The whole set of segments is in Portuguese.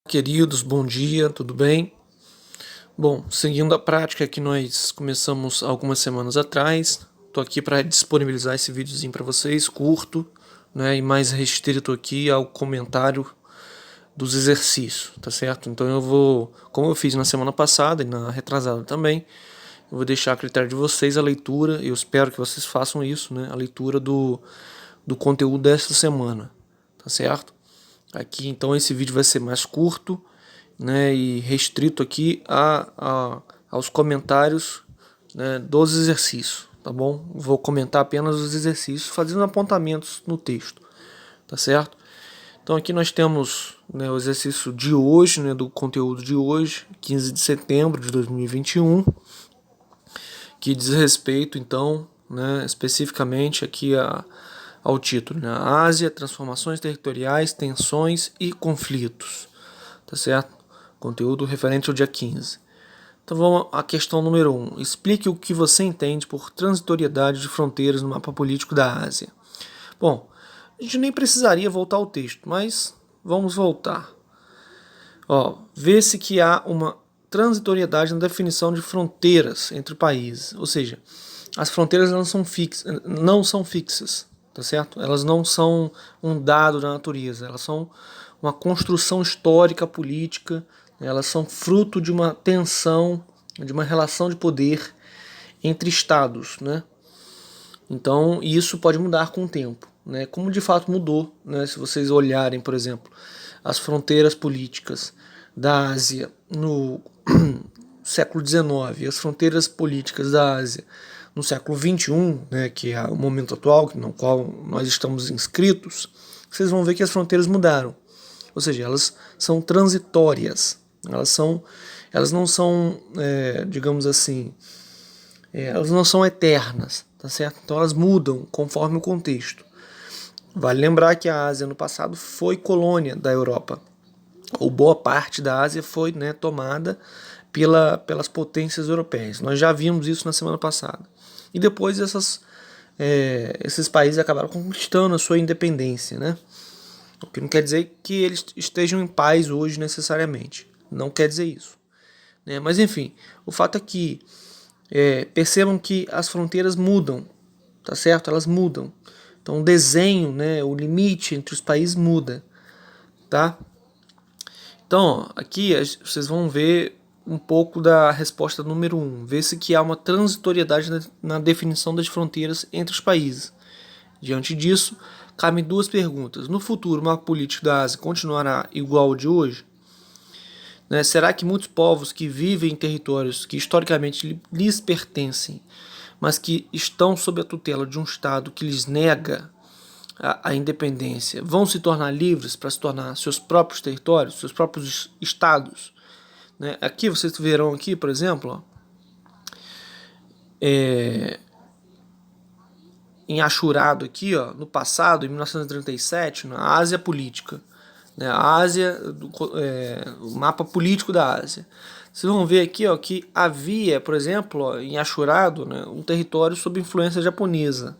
Queridos, bom dia, tudo bem? Bom, seguindo a prática que nós começamos algumas semanas atrás, tô aqui para disponibilizar esse videozinho para vocês, curto, né, e mais restrito aqui ao comentário dos exercícios, tá certo? Então eu vou, como eu fiz na semana passada e na retrasada também, eu vou deixar a critério de vocês a leitura, eu espero que vocês façam isso, né, a leitura do conteúdo desta semana, tá certo? Aqui então esse vídeo vai ser mais curto, né, e restrito aqui aos comentários, né, dos exercícios, tá bom? Vou comentar apenas os exercícios, fazendo apontamentos no texto, tá certo? Então aqui nós temos, né, o exercício de hoje, né, do conteúdo de hoje, 15 de setembro de 2021, que diz respeito então, né, especificamente aqui ao título, né, Ásia, transformações territoriais, tensões e conflitos, tá certo? Conteúdo referente ao dia 15. Então vamos à questão número 1. Explique o que você entende por transitoriedade de fronteiras no mapa político da Ásia. Bom, a gente nem precisaria voltar ao texto, mas vamos voltar. Vê-se que há uma transitoriedade na definição de fronteiras entre países, ou seja, as fronteiras não são fixas, tá certo? Elas não são um dado da natureza, elas são uma construção histórica, política, elas são fruto de uma tensão, de uma relação de poder entre estados, né? Então isso pode mudar com o tempo, né? Como de fato mudou, né? Se vocês olharem, por exemplo, as fronteiras políticas da Ásia no século XIX e as fronteiras políticas da Ásia no século XXI, né, que é o momento atual no qual nós estamos inscritos, vocês vão ver que as fronteiras mudaram. Ou seja, elas são transitórias, elas não são, digamos assim, elas não são eternas, tá certo? Então elas mudam conforme o contexto. Vale lembrar que a Ásia no passado foi colônia da Europa, ou boa parte da Ásia foi, né, tomada pelas potências europeias. Nós já vimos isso na semana passada. E depois esses países acabaram conquistando a sua independência, né? O que não quer dizer que eles estejam em paz hoje necessariamente. Não quer dizer isso, né? Mas enfim, o fato é que percebam que as fronteiras mudam, tá certo? Elas mudam. Então o desenho, né, o limite entre os países muda, tá? Então, aqui vocês vão ver um pouco da resposta número 1. Vê-se que há uma transitoriedade na definição das fronteiras entre os países. Diante disso, cabem duas perguntas. No futuro, o mapa político da Ásia continuará igual ao de hoje? Né? Será que muitos povos que vivem em territórios que historicamente lhes pertencem, mas que estão sob a tutela de um Estado que lhes nega a independência, vão se tornar livres para se tornar seus próprios territórios, seus próprios estados? Né? Aqui vocês verão aqui, por exemplo, em Ashurado aqui, no passado, em 1937, na Ásia política, né? A Ásia, o mapa político da Ásia. Vocês vão ver aqui, que havia, por exemplo, em Ashurado, né, um território sob influência japonesa.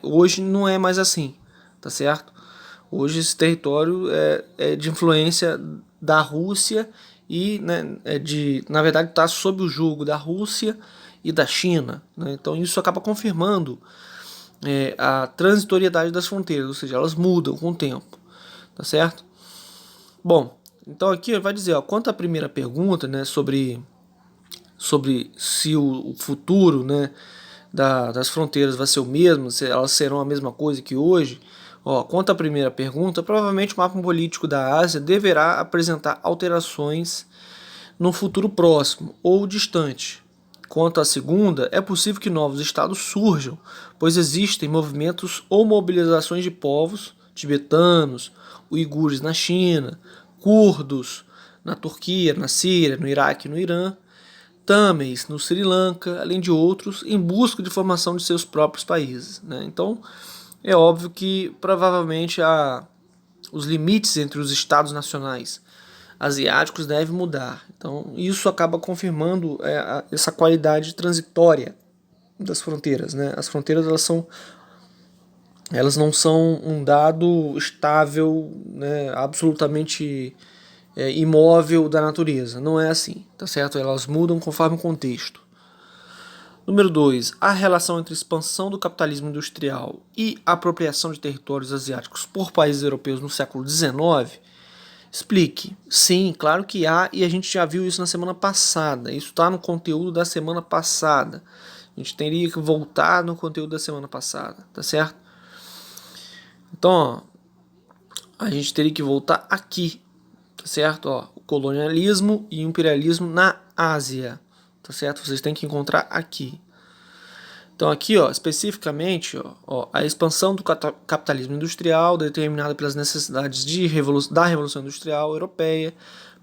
Hoje não é mais assim, tá certo? Hoje esse território é de influência da Rússia e, né, na verdade, está sob o jugo da Rússia e da China, né? Então isso acaba confirmando a transitoriedade das fronteiras, ou seja, elas mudam com o tempo, tá certo? Bom, então aqui vai dizer, quanto à primeira pergunta, né, sobre se o futuro, né, das fronteiras vai ser o mesmo, se elas serão a mesma coisa que hoje. Quanto à primeira pergunta, provavelmente o mapa político da Ásia deverá apresentar alterações no futuro próximo ou distante. Quanto à segunda, é possível que novos estados surjam, pois existem movimentos ou mobilizações de povos tibetanos, uigures na China, curdos na Turquia, na Síria, no Iraque e no Irã, tâmeis no Sri Lanka, além de outros, em busca de formação de seus próprios países, né? Então, é óbvio que provavelmente os limites entre os estados nacionais asiáticos devem mudar. Então, isso acaba confirmando essa qualidade transitória das fronteiras, né? As fronteiras elas não são um dado estável, né, absolutamente imóvel da natureza. Não é assim, tá certo? Elas mudam conforme o contexto. Número 2. A relação entre expansão do capitalismo industrial e apropriação de territórios asiáticos por países europeus no século XIX. Explique. Sim, claro que há, e a gente já viu isso na semana passada. Isso está no conteúdo da semana passada. A gente teria que voltar no conteúdo da semana passada, tá certo? Então, ó, a gente teria que voltar aqui, tá certo? Ó, o colonialismo e o imperialismo na Ásia, tá certo? Vocês têm que encontrar aqui. Então aqui, ó, especificamente, a expansão do capitalismo industrial determinada pelas necessidades da Revolução Industrial Europeia,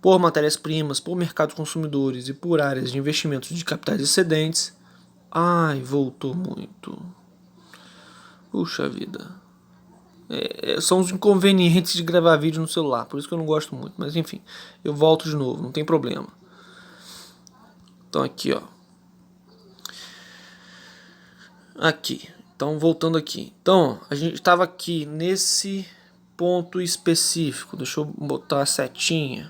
por matérias-primas, por mercados consumidores e por áreas de investimentos de capitais excedentes. Ai, voltou muito. Puxa vida. São os inconvenientes de gravar vídeo no celular, por isso que eu não gosto muito. Mas enfim, eu volto de novo, não tem problema. Então aqui, ó. Aqui, então voltando aqui. Então, a gente estava aqui nesse ponto específico. Deixa eu botar a setinha.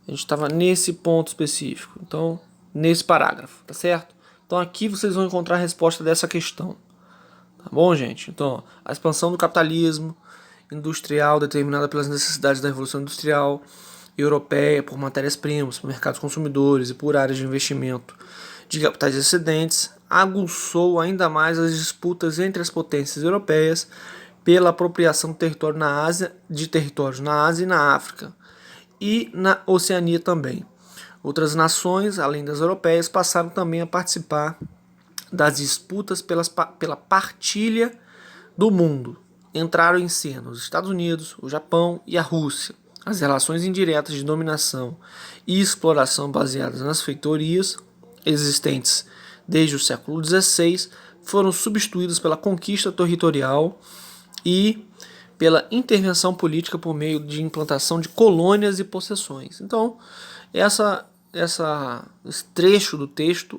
A gente estava nesse ponto específico. Então, nesse parágrafo, tá certo? Então aqui vocês vão encontrar a resposta dessa questão. Tá bom, gente? Então, a expansão do capitalismo industrial determinada pelas necessidades da Revolução Industrial Europeia por matérias-primas, por mercados consumidores e por áreas de investimento de capitais excedentes, aguçou ainda mais as disputas entre as potências europeias pela apropriação de territórios na Ásia e na África, e na Oceania também. Outras nações, além das europeias, passaram também a participar das disputas pela partilha do mundo. Entraram em cena os Estados Unidos, o Japão e a Rússia. As relações indiretas de dominação e exploração baseadas nas feitorias existentes desde o século XVI foram substituídas pela conquista territorial e pela intervenção política por meio de implantação de colônias e possessões. Então, esse trecho do texto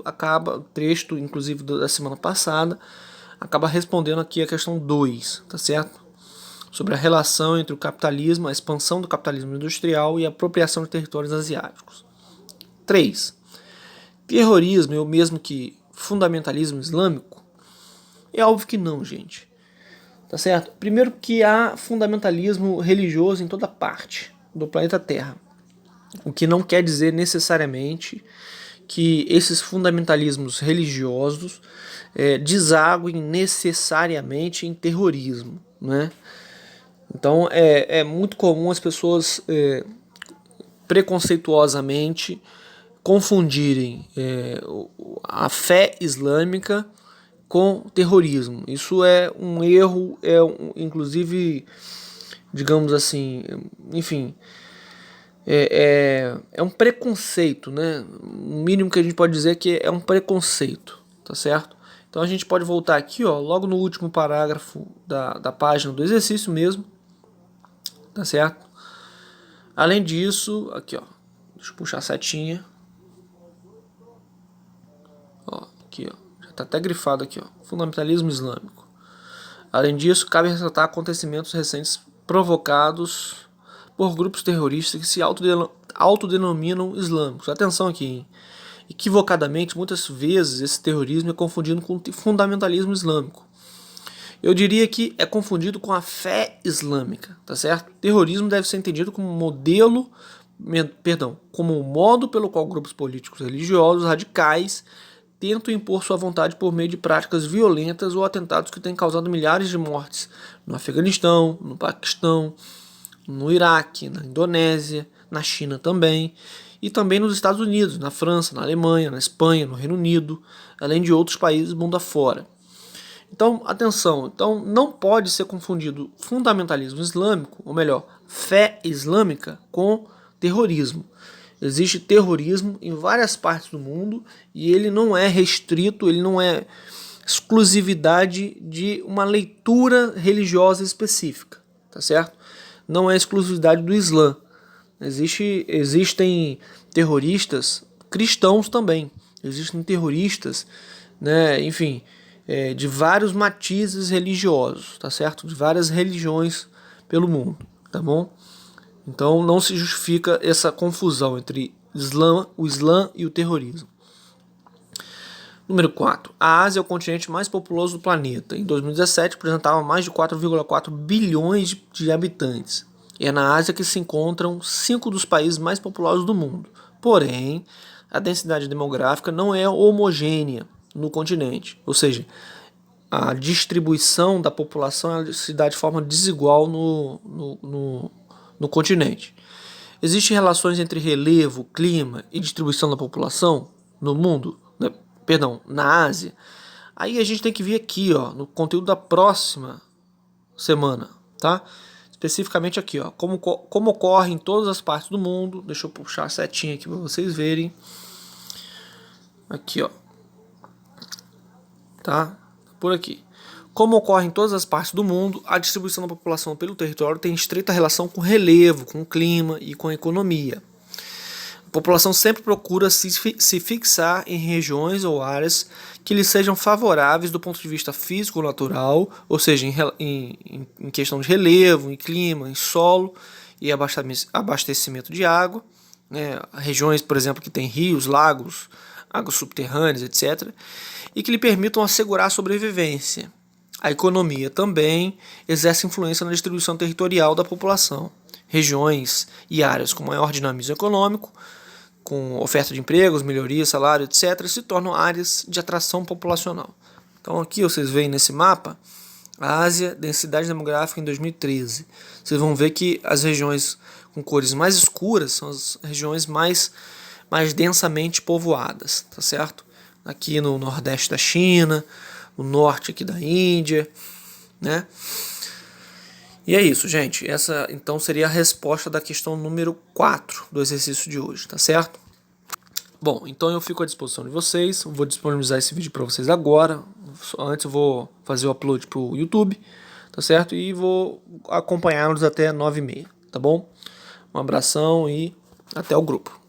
trecho inclusive da semana passada, acaba respondendo aqui a questão 2, tá certo? Sobre a relação entre o capitalismo, a expansão do capitalismo industrial e a apropriação de territórios asiáticos. 3. Terrorismo é o mesmo que fundamentalismo islâmico? É óbvio que não, gente. Tá certo? Primeiro que há fundamentalismo religioso em toda parte do planeta Terra. O que não quer dizer necessariamente que esses fundamentalismos religiosos desaguem necessariamente em terrorismo, né? Então é muito comum as pessoas preconceituosamente confundirem a fé islâmica com terrorismo. Isso é um erro, inclusive, digamos assim, enfim, é um preconceito, né? O mínimo que a gente pode dizer é que é um preconceito, tá certo? Então a gente pode voltar aqui, ó, logo no último parágrafo da página do exercício mesmo, tá certo? Além disso, aqui, ó, deixa eu puxar a setinha. Ó, aqui, ó, já tá até grifado aqui, ó, fundamentalismo islâmico. Além disso, cabe ressaltar acontecimentos recentes provocados por grupos terroristas que se autodenominam islâmicos. Atenção aqui, hein? Equivocadamente, muitas vezes esse terrorismo é confundido com fundamentalismo islâmico. Eu diria que é confundido com a fé islâmica, tá certo? Terrorismo deve ser entendido como como o modo pelo qual grupos políticos religiosos radicais tentam impor sua vontade por meio de práticas violentas ou atentados que têm causado milhares de mortes no Afeganistão, no Paquistão, no Iraque, na Indonésia, na China também, e também nos Estados Unidos, na França, na Alemanha, na Espanha, no Reino Unido, além de outros países mundo afora. Então, atenção, então não pode ser confundido fundamentalismo islâmico, ou melhor, fé islâmica, com terrorismo. Existe terrorismo em várias partes do mundo e ele não é restrito, ele não é exclusividade de uma leitura religiosa específica, tá certo? Não é exclusividade do Islã. Existem terroristas cristãos também. Existem terroristas, né, enfim, de vários matizes religiosos, tá certo? De várias religiões pelo mundo, tá bom? Então não se justifica essa confusão entre o Islã e o terrorismo. Número 4. A Ásia é o continente mais populoso do planeta. Em 2017 apresentava mais de 4,4 bilhões de habitantes. E é na Ásia que se encontram 5 dos países mais populosos do mundo. Porém, a densidade demográfica não é homogênea no continente. Ou seja, a distribuição da população se dá de forma desigual no continente. Existem relações entre relevo, clima e distribuição da população no mundo, né? Perdão, na Ásia. Aí a gente tem que vir aqui, ó, no conteúdo da próxima semana, tá? Especificamente aqui, ó, como ocorre em todas as partes do mundo. Deixa eu puxar a setinha aqui para vocês verem. Aqui, ó, tá? Por aqui. Como ocorre em todas as partes do mundo, a distribuição da população pelo território tem estreita relação com o relevo, com o clima e com a economia. A população sempre procura se fixar em regiões ou áreas que lhe sejam favoráveis do ponto de vista físico-natural, ou seja, em questão de relevo, em clima, em solo e abastecimento de água, né? Regiões, por exemplo, que têm rios, lagos, águas subterrâneas, etc., e que lhe permitam assegurar a sobrevivência. A economia também exerce influência na distribuição territorial da população. Regiões e áreas com maior dinamismo econômico, com oferta de empregos, melhoria, salário, etc., se tornam áreas de atração populacional. Então aqui vocês veem nesse mapa a Ásia, densidade demográfica em 2013. Vocês vão ver que as regiões com cores mais escuras são as regiões mais densamente povoadas, tá certo? Aqui no nordeste da China, no norte aqui da Índia, né? E é isso, gente. Essa então seria a resposta da questão número 4 do exercício de hoje, tá certo? Bom, então eu fico à disposição de vocês. Vou disponibilizar esse vídeo para vocês agora. Antes eu vou fazer o upload para o YouTube, tá certo? E vou acompanhá-los até 9h30, tá bom? Um abração e até o grupo.